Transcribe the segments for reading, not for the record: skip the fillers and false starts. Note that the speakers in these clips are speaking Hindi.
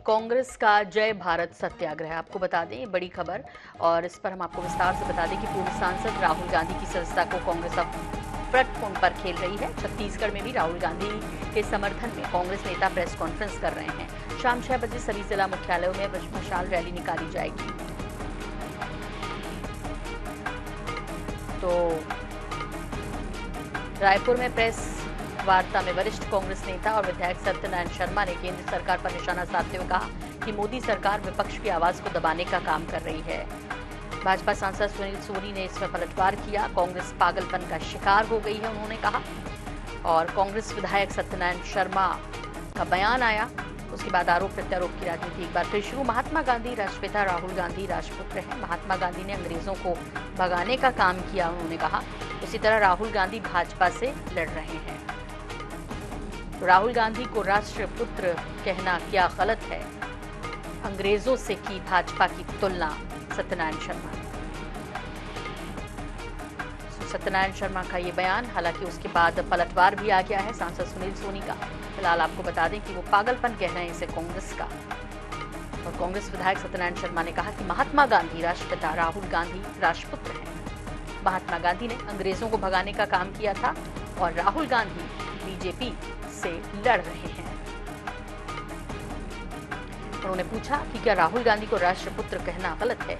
कांग्रेस का जय भारत सत्याग्रह। आपको बता दें, ये बड़ी खबर और इस पर हम आपको विस्तार से बता दें कि पूर्व सांसद राहुल गांधी की सदस्यता को कांग्रेस अब प्लेटफॉर्म पर खेल रही है। छत्तीसगढ़ में भी राहुल गांधी के समर्थन में कांग्रेस नेता प्रेस कॉन्फ्रेंस कर रहे हैं। शाम 6 बजे सभी जिला मुख्यालयों में मशाल रैली निकाली जाएगी। तो रायपुर में प्रेस वार्ता में वरिष्ठ कांग्रेस नेता और विधायक सत्यनारायण शर्मा ने केंद्र सरकार पर निशाना साधते हुए कहा कि मोदी सरकार विपक्ष की आवाज को दबाने का काम कर रही है। भाजपा सांसद सुनील सोनी ने इसमें पलटवार किया। कांग्रेस पागलपन का शिकार हो गई है, उन्होंने कहा। और कांग्रेस विधायक सत्यनारायण शर्मा का बयान आया, उसके बाद आरोप प्रत्यारोप की राजनीति एक बार फिर शुरू। महात्मा गांधी राष्ट्रपिता, राहुल गांधी राजपुत्र हैं। महात्मा गांधी ने अंग्रेजों को भगाने का काम किया, उन्होंने कहा। उसी तरह राहुल गांधी भाजपा से लड़ रहे हैं। राहुल गांधी को राष्ट्रपुत्र कहना क्या गलत है? अंग्रेजों से की भाजपा की तुलना सत्यनारायण शर्मा ने। सत्यनारायण शर्मा का ये बयान, हालांकि उसके बाद पलटवार भी आ गया है सांसद सुनील सोनी का। फिलहाल आपको बता दें कि वो पागलपन कह रहे हैं इसे कांग्रेस का। और कांग्रेस विधायक सत्यनारायण शर्मा ने कहा कि महात्मा गांधी राष्ट्रपिता, राहुल गांधी राजपुत्र हैं। महात्मा गांधी ने अंग्रेजों को भगाने का काम किया था और राहुल गांधी बीजेपी से लड़ रहे हैं। उन्होंने पूछा कि क्या राहुल गांधी को राष्ट्रपुत्र कहना गलत है?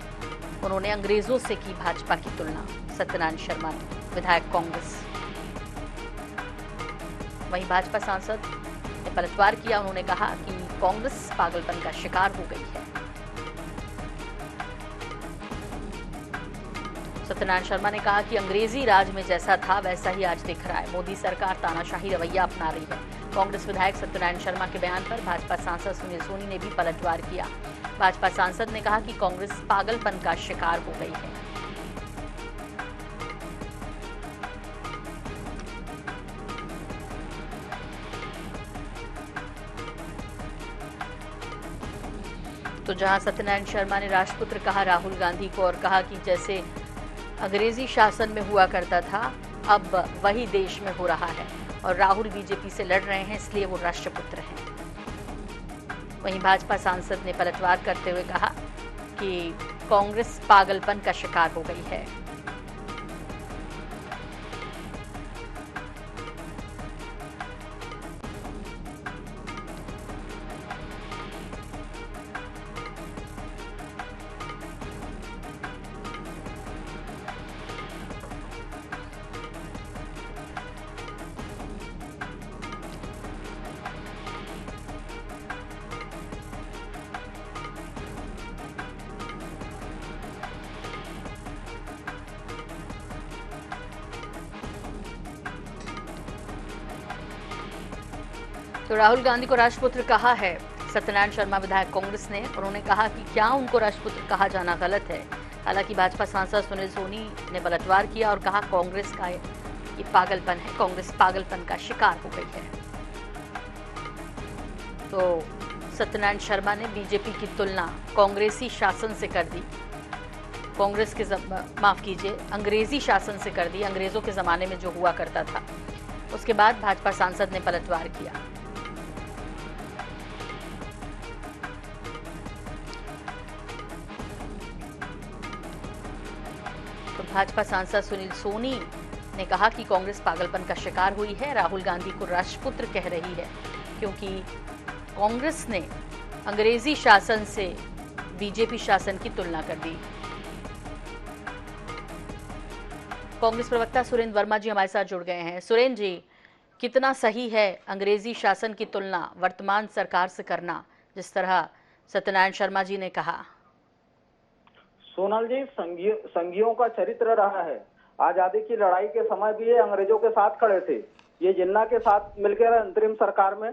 उन्होंने अंग्रेजों से की भाजपा की तुलना, सत्यनारायण शर्मा ने, विधायक कांग्रेस। वहीं भाजपा सांसद ने पलटवार किया, उन्होंने कहा कि कांग्रेस पागलपन का शिकार हो गई है। सत्यनारायण शर्मा ने कहा कि अंग्रेजी राज में जैसा था वैसा ही आज दिख रहा है। मोदी सरकार तानाशाही रवैया अपना रही है। कांग्रेस विधायक सत्यनारायण शर्मा के बयान पर भाजपा सांसद सुनील सोनी ने भी पलटवार किया। भाजपा सांसद ने कहा कि कांग्रेस पागलपन का शिकार हो गई है। तो जहां सत्यनारायण शर्मा ने राष्ट्रपुत्र कहा राहुल गांधी को और कहा कि जैसे अंग्रेजी शासन में हुआ करता था, अब वही देश में हो रहा है और राहुल बीजेपी से लड़ रहे हैं, इसलिए वो राष्ट्रपुत्र हैं। वहीं भाजपा सांसद ने पलटवार करते हुए कहा कि कांग्रेस पागलपन का शिकार हो गई है। तो राहुल गांधी को राष्ट्रपुत्र कहा है सत्यनारायण शर्मा विधायक कांग्रेस ने। उन्होंने कहा कि क्या उनको राष्ट्रपुत्र कहा जाना गलत है? हालांकि भाजपा सांसद सुनील सोनी ने पलटवार किया और कहा कांग्रेस का ये पागलपन है, कांग्रेस पागलपन का शिकार हो गई है। तो सत्यनारायण शर्मा ने बीजेपी की तुलना कांग्रेसी शासन से कर दी। कांग्रेस के माफ कीजिए, अंग्रेजी शासन से कर दी, अंग्रेजों के जमाने में जो हुआ करता था। उसके बाद भाजपा सांसद ने पलटवार किया। तो भाजपा सांसद सुनील सोनी ने कहा कि कांग्रेस पागलपन का शिकार हुई है, राहुल गांधी को राष्ट्रपुत्र कह रही है क्योंकि कांग्रेस ने अंग्रेजी शासन से बीजेपी शासन की तुलना कर दी। कांग्रेस प्रवक्ता सुरेंद्र वर्मा जी हमारे साथ जुड़ गए हैं। सुरेंद्र जी, कितना सही है अंग्रेजी शासन की तुलना वर्तमान सरकार से करना, जिस तरह सत्यनारायण शर्मा जी ने कहा? सोनल जी, संघियों का चरित्र रहा है। आजादी की लड़ाई के समय भी ये अंग्रेजों के साथ खड़े थे। ये जिन्ना के साथ मिलकर अंतरिम सरकार में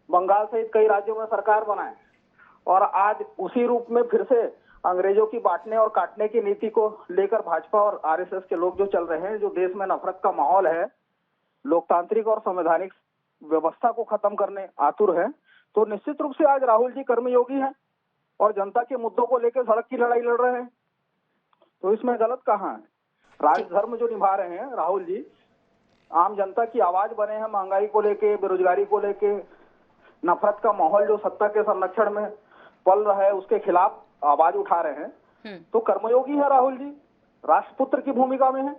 बंगाल सहित कई राज्यों में सरकार बनाए और आज उसी रूप में फिर से अंग्रेजों की बांटने और काटने की नीति को लेकर भाजपा और आरएसएस के लोग जो चल रहे हैं, जो देश में नफरत का माहौल है, लोकतांत्रिक और संवैधानिक व्यवस्था को खत्म करने आतुर है। तो निश्चित रूप से आज राहुल जी कर्मयोगी हैं और जनता के मुद्दों को लेकर सड़क की लड़ाई लड़ रहे हैं। तो इसमें गलत कहाँ है? राजधर्म जो निभा रहे हैं राहुल जी, आम जनता की आवाज बने हैं, महंगाई को लेके, बेरोजगारी को लेके, नफरत का माहौल जो सत्ता के संरक्षण में पल रहा है उसके खिलाफ आवाज उठा रहे हैं, तो कर्मयोगी है राहुल जी, राष्ट्रपुत्र की भूमिका में है।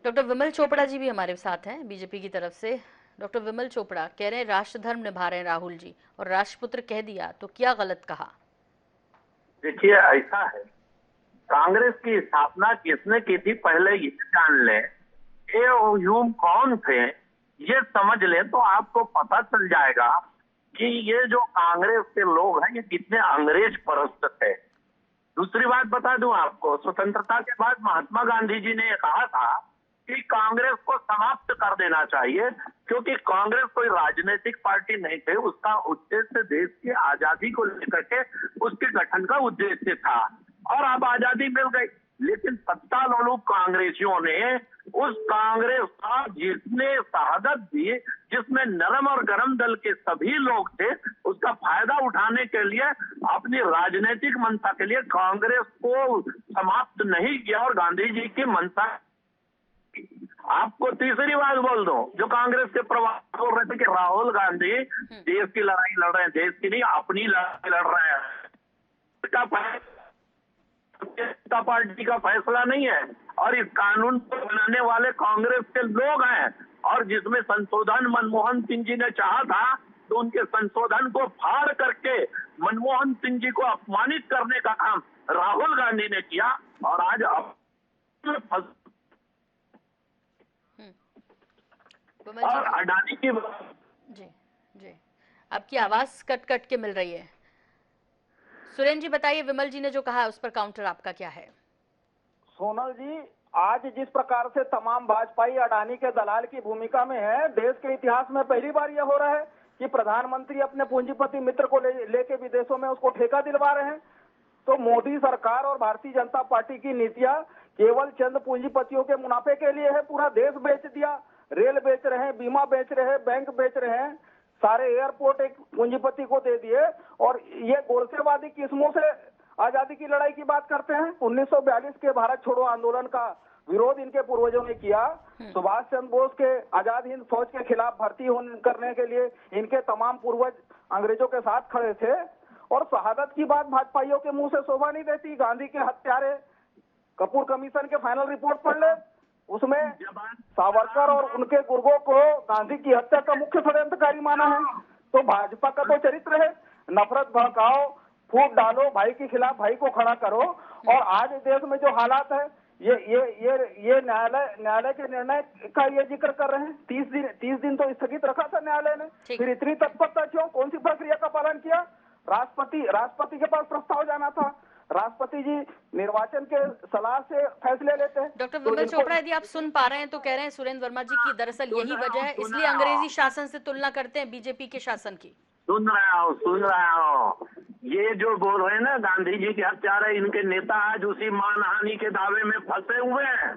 डॉक्टर विमल चोपड़ा जी भी हमारे साथ हैं बीजेपी की तरफ से। डॉक्टर विमल चोपड़ा कह रहे हैं राष्ट्र धर्म निभा रहे हैं राहुल जी, और राष्ट्रपुत्र कह दिया तो क्या गलत कहा? देखिए, ऐसा है, कांग्रेस की स्थापना किसने की थी पहले ये जान ले, ये ह्यूम कौन थे ये समझ ले तो आपको पता चल जाएगा कि ये जो कांग्रेस के लोग हैं ये कितने अंग्रेज परस्त थे। दूसरी बात बता दूं आपको, स्वतंत्रता के बाद महात्मा गांधी जी ने कहा था कि कांग्रेस को समाप्त कर देना चाहिए, क्योंकि कांग्रेस कोई राजनीतिक पार्टी नहीं थी, उसका उद्देश्य देश की आजादी को लेकर के उसके गठन का उद्देश्य था, और अब आजादी मिल गई। लेकिन सत्ता लोलुप कांग्रेसियों ने उस कांग्रेस का जिसने शहादत दी, जिसमें नरम और गरम दल के सभी लोग थे, उसका फायदा उठाने के लिए अपनी राजनीतिक मंशा के लिए कांग्रेस को समाप्त नहीं किया, और गांधी जी की मंशा। आपको तीसरी बात बोल दो, जो कांग्रेस के प्रवक्ता बोल रहे थे कि राहुल गांधी देश की लड़ाई लड़ रहे हैं, देश की नहीं अपनी लड़ाई लड़ रहे हैं, इसका पार्टी का फैसला नहीं है, और इस कानून को बनाने वाले कांग्रेस के लोग हैं, और जिसमें संशोधन मनमोहन सिंह जी ने चाहा था, तो उनके संशोधन को फाड़ करके मनमोहन सिंह जी को अपमानित करने का काम राहुल गांधी ने किया, और आज और अडानी की जी जी आपकी आवाज कट कट के मिल रही है। सुरेंद्र जी बताइए, विमल जी ने जो कहा उस पर काउंटर आपका क्या है? सोनल जी, आज जिस प्रकार से तमाम भाजपाई अडानी के दलाल की भूमिका में है, देश के इतिहास में पहली बार यह हो रहा है कि प्रधानमंत्री अपने पूंजीपति मित्र को लेके विदेशों में उसको ठेका दिलवा रहे हैं। तो मोदी सरकार और भारतीय जनता पार्टी की नीतियां केवल चंद पूंजीपतियों के मुनाफे के लिए है। पूरा देश बेच दिया, रेल बेच रहे हैं, बीमा बेच रहे हैं, बैंक बेच रहे हैं, सारे एयरपोर्ट एक पूंजीपति को दे दिए, और ये गोरसेवादी किस्मों से आजादी की लड़ाई की बात करते हैं। 1942 के भारत छोड़ो आंदोलन का विरोध इनके पूर्वजों ने किया। सुभाष चंद्र बोस के आजाद हिंद फौज के खिलाफ भर्ती करने के लिए इनके तमाम पूर्वज अंग्रेजों के साथ खड़े थे, और शहादत की बात भाजपाइयों के मुंह से शोभा नहीं देती। गांधी के हत्यारे कपूर कमीशन के फाइनल रिपोर्ट पढ़ ले, उसमें सावरकर और उनके गुर्गों को गांधी की हत्या का मुख्य षड्यंत्रकारी माना है। तो भाजपा का तो चरित्र है, नफरत भड़काओ, फूट डालो, भाई के खिलाफ भाई को खड़ा करो। और आज देश में जो हालात है, ये न्यायालय के निर्णय का ये जिक्र कर रहे हैं। 30 दिन तो स्थगित रखा था न्यायालय ने, फिर इतनी तत्परता क्यों? कौन सी प्रक्रिया का पालन किया? राष्ट्रपति के पास प्रस्ताव जाना था, राष्ट्रपति जी निर्वाचन के सलाह से फैसले लेते हैं। डॉक्टर विमल चोपड़ा, यदि आप सुन पा रहे हैं तो कह रहे हैं सुरेंद्र वर्मा जी की दरअसल यही वजह है, इसलिए अंग्रेजी शासन से तुलना करते हैं बीजेपी के शासन की। सुन रहा हूँ। ये जो बोल रहे हैं ना गांधी जी के हत्यारे, इनके नेता आज उसी मानहानि के दावे में फंसे हुए हैं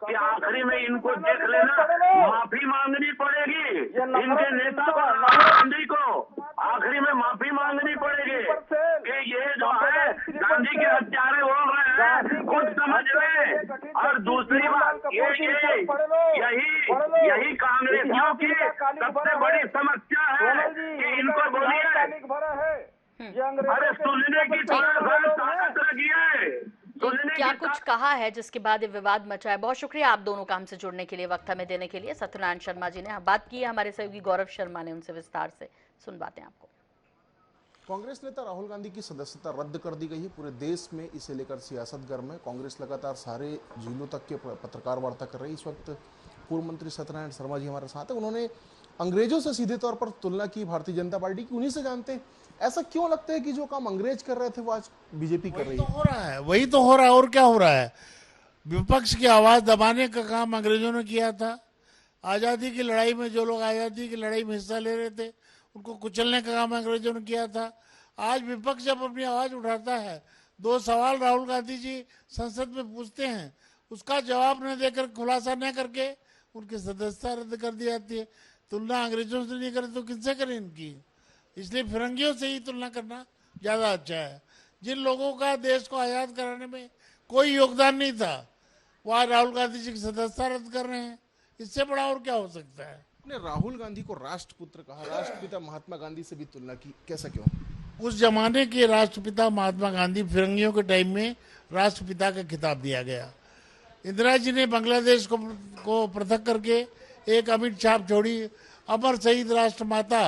कि आखिरी में इनको देख लेना, माफी मांगनी पड़ेगी। इनके नेता को, गांधी को आखिरी में माफी मांगनी पड़ेगी कि ये जो है गांधी के हत्यारे बोल रहे हैं, खुद समझ ले। और दूसरी बात यही कांग्रेसियों की सबसे बड़ी समस्या है कि इनको बोलिए, अरे सुनने की ताकत रखी है। क्या कुछ कहा है जिसके बाद ये विवाद मचा है? बहुत शुक्रिया आप दोनों का हमसे जुड़ने के लिए, वक्त हमें देने के लिए। सत्यनारायण शर्मा जी ने बात की है, हमारे सहयोगी गौरव शर्मा ने उनसे विस्तार से सुन बातें आपको। कांग्रेस नेता राहुल गांधी की सदस्यता रद्द कर दी गई है। पूरे देश में इसे लेकर सियासत गर्म है। कांग्रेस लगातार सारे जिलों तक के पत्रकार वार्ता कर रही है। इस वक्त पूर्व मंत्री सत्यनारायण शर्मा जी हमारे साथ है। उन्होंने अंग्रेजों से सीधे तौर पर तुलना की भारतीय जनता पार्टी की। उन्हीं से जानते हैं ऐसा क्यों लगता है कि जो काम अंग्रेज कर रहे थे वो आज बीजेपी कर रही है? वही तो हो रहा है और क्या हो रहा है? विपक्ष की आवाज दबाने का काम अंग्रेजों ने किया था। आजादी की लड़ाई में जो लोग आजादी की लड़ाई में हिस्सा ले रहे थे उनको कुचलने का काम अंग्रेजों ने किया था। आज विपक्ष जब अपनी आवाज उठाता है, 2 सवाल राहुल गांधी जी संसद में पूछते हैं, उसका जवाब न देकर, खुलासा न करके उनकी सदस्यता रद्द कर दी जाती है। तुलना अंग्रेजों से नहीं करे तो किससे करें इनकी? इसलिए फिरंगियों से ही तुलना करना ज्यादा अच्छा है। जिन लोगों का देश को आजाद कराने में कोई योगदान नहीं था, वो आज राहुल गांधी जी की सदस्यता रद्द कर रहे हैं। इससे बड़ा और क्या हो सकता है? ने राहुल गांधी को राष्ट्रपुत्र कहा, राष्ट्रपिता महात्मा गांधी से भी तुलना की, कैसा क्यों? उस जमाने के राष्ट्रपिता महात्मा गांधी फिरंगियों के टाइम में राष्ट्रपिता का खिताब दिया गया। इंदिरा जी ने बांग्लादेश को पृथक करके एक अमिट छाप छोड़ी, अमर शहीद राष्ट्रमाता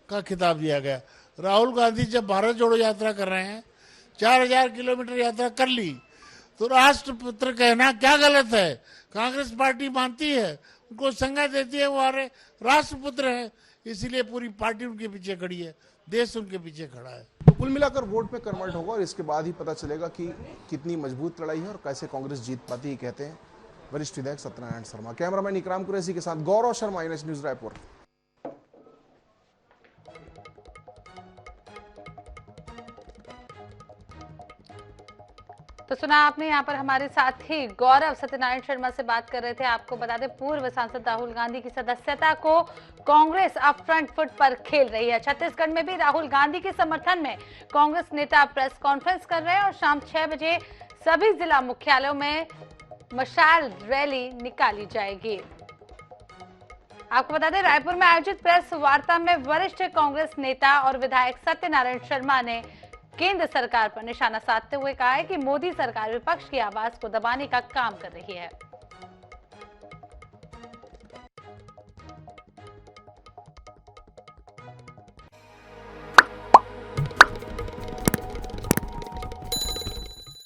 का खिताब दिया गया। राहुल गांधी जब भारत जोड़ो यात्रा कर रहे हैं, 4000 किलोमीटर यात्रा कर ली, तो राष्ट्रपुत्र कहना क्या गलत है? कांग्रेस पार्टी मानती है, उनको संज्ञा देती है, वो हमारे राष्ट्रपुत्र हैं, इसीलिए पूरी पार्टी उनके पीछे खड़ी है, देश उनके पीछे खड़ा है। तो कुल मिलाकर वोट में कन्वर्ट होगा और इसके बाद ही पता चलेगा कि कितनी मजबूत लड़ाई है और कैसे कांग्रेस जीत पाती है, कहते हैं वरिष्ठ विधायक सत्यनारायण शर्मा। कैमरामैन इकराम कुरैशी के साथ गौरव शर्मा, NH न्यूज रायपुर। तो सुना आपने, यहाँ पर हमारे साथी गौरव सत्यनारायण शर्मा से बात कर रहे थे। आपको बता दें, पूर्व सांसद राहुल गांधी की सदस्यता को कांग्रेस अब फ्रंट फुट पर खेल रही है। छत्तीसगढ़ में भी राहुल गांधी के समर्थन में कांग्रेस नेता प्रेस कॉन्फ्रेंस कर रहे हैं और शाम 6 बजे सभी जिला मुख्यालयों में मशाल रैली निकाली जाएगी। आपको बता दें, रायपुर में आयोजित प्रेस वार्ता में वरिष्ठ कांग्रेस नेता और विधायक सत्यनारायण शर्मा ने केंद्र सरकार पर निशाना साधते हुए कहा है कि मोदी सरकार विपक्ष की आवाज को दबाने का काम कर रही है।